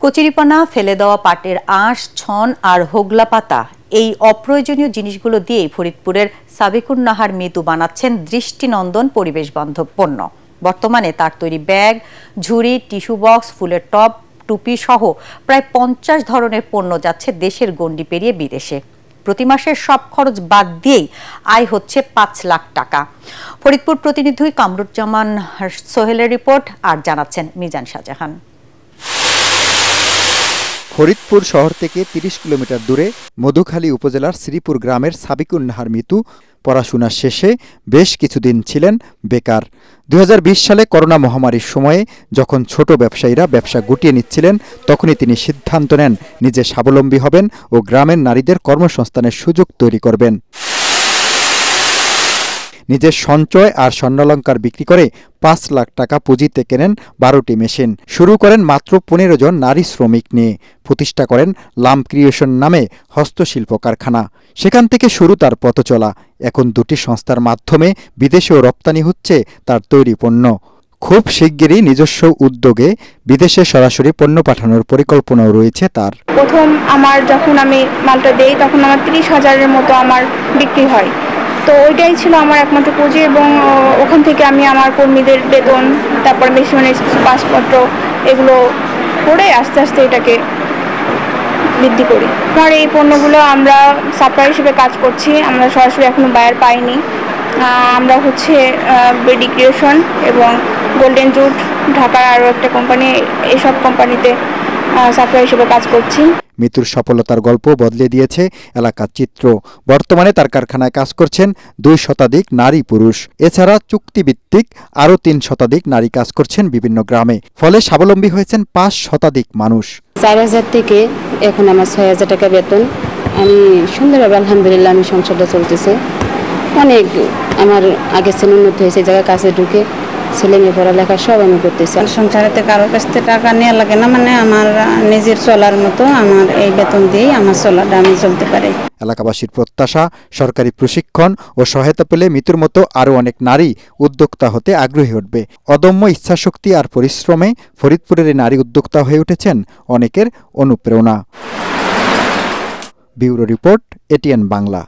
কচুরিপানা, ফেলে দেওয়া পাটের আঁশ, ছন আর হোগলা পাতা এই অপ্রয়োজনীয় জিনিসগুলো দিয়েই ফরিদপুরের সাবিকুন নাহার মিতু বানাচ্ছেন দৃষ্টিনন্দন পরিবেশ বান্ধব পণ্য। বর্তমানে তার তৈরি ব্যাগ, ঝুড়ি, টিস্যু বক্স, ফুলের টব, টুপি সহ প্রায় 50 ধরনের পণ্য যাচ্ছে দেশের গণ্ডি পেরিয়ে বিদেশে। প্রতি মাসের সব খরচ বাদ দিয়েই আয় হচ্ছে 5 লাখ টাকা। ফরিদপুর প্রতিনিধি কামরুজ্জামান সোহেলের রিপোর্ট আর জানাচ্ছেন মিজান শাহজাহান। ফরিদপুর শহর থেকে 30 কিলোমিটার দূরে মধুখালী উপজেলার শ্রীপুর গ্রামের সাবিকুন নাহার মিতু পড়াশোনা শেষে বেশ কিছুদিন ছিলেন বেকার। 2020 সালে করোনা মহামারীর সময়ে যখন ছোট ব্যবসায়ীরা ব্যবসা গুটিয়ে নিচ্ছিলেন, তখনই তিনি সিদ্ধান্ত নেন নিজে স্বাবলম্বী হবেন ও গ্রামের নারীদের কর্মসংস্থানের সুযোগ তৈরি করবেন। নিজের সঞ্চয় আর স্বর্ণালংকার বিক্রি করে 5 লাখ টাকা পুঁজিতে কেনেন 12টি মেশিন। শুরু করেন মাত্র 15 জন নারী শ্রমিক নিয়ে। প্রতিষ্ঠা করেন লাম ক্রিয়েশন নামে হস্তশিল্প কারখানা। সেখান থেকে শুরু তার পথ চলা। এখন 2টি সংস্থার মাধ্যমে বিদেশেও রপ্তানি হচ্ছে তার তৈরি পণ্য। খুব শিগগিরই নিজস্ব উদ্যোগে বিদেশে সরাসরি পণ্য পাঠানোর পরিকল্পনাও রয়েছে তার। প্রথম যখন আমি মালটা দেই তখন আমার 30,000-এর মতো আমার বিক্রি হয়। তো ওইটাই ছিল আমার একমাত্র পুঁজি এবং ওখান থেকে আমি আমার কর্মীদের বেতন, তারপর মেশিনের পাসপত্র এগুলো করে আস্তে আস্তে এটাকে বৃদ্ধি করি। আর এই পণ্যগুলো আমরা সাপ্লাই হিসেবে কাজ করছি, আমরা সরাসরি এখনো বায়ার পাইনি। আমরা বেডি ক্রিয়েশন এবং গোল্ডেন জুট, ঢাকার আরও একটা কোম্পানি, এইসব কোম্পানিতে সাপ্লাই হিসেবে কাজ করছি। মিতুর সফলতার গল্প বদলে দিয়েছে এলাকার চিত্র। বর্তমানে তার কারখানায় কাজ করছেন 2 শতাধিক নারী পুরুষ। এছাড়া চুক্তিভিত্তিক আরও 3 শতাধিক নারী কাজ করছেন বিভিন্ন গ্রামে। ফলে স্বাবলম্বী হয়েছেন 5 শতাধিক মানুষ। 4,000 থেকে এখন আমার 6,000 টাকা বেতন। আমি সুন্দরভাবে আলহামদুলিল্লাহ আমি সংসারটা চলতেছে। অনেক আমার আগের চেয়ে উন্নত হয়েছে। জায়গায় কাছে ঢুকে ছেলে মেয়ে পড়ালেখা সব আমি করতেছি। সংসারেতে কারোর কাছ থেকে টাকা নেওয়া লাগে না, আমার নিজের চলার মতো আমার এই বেতন দিয়েই আমার চলাটা আমি চলতে পারি। এলাকাবাসীর প্রত্যাশা, সরকারি প্রশিক্ষণ ও সহায়তা পেলে মিতুর মতো আরও অনেক নারী উদ্যোক্তা হতে আগ্রহী উঠবে। অদম্য ইচ্ছাশক্তি আর পরিশ্রমে ফরিদপুরের এই নারী উদ্যোক্তা হয়ে উঠেছেন অনেকের অনুপ্রেরণা। Bureau report, ATN Bangla.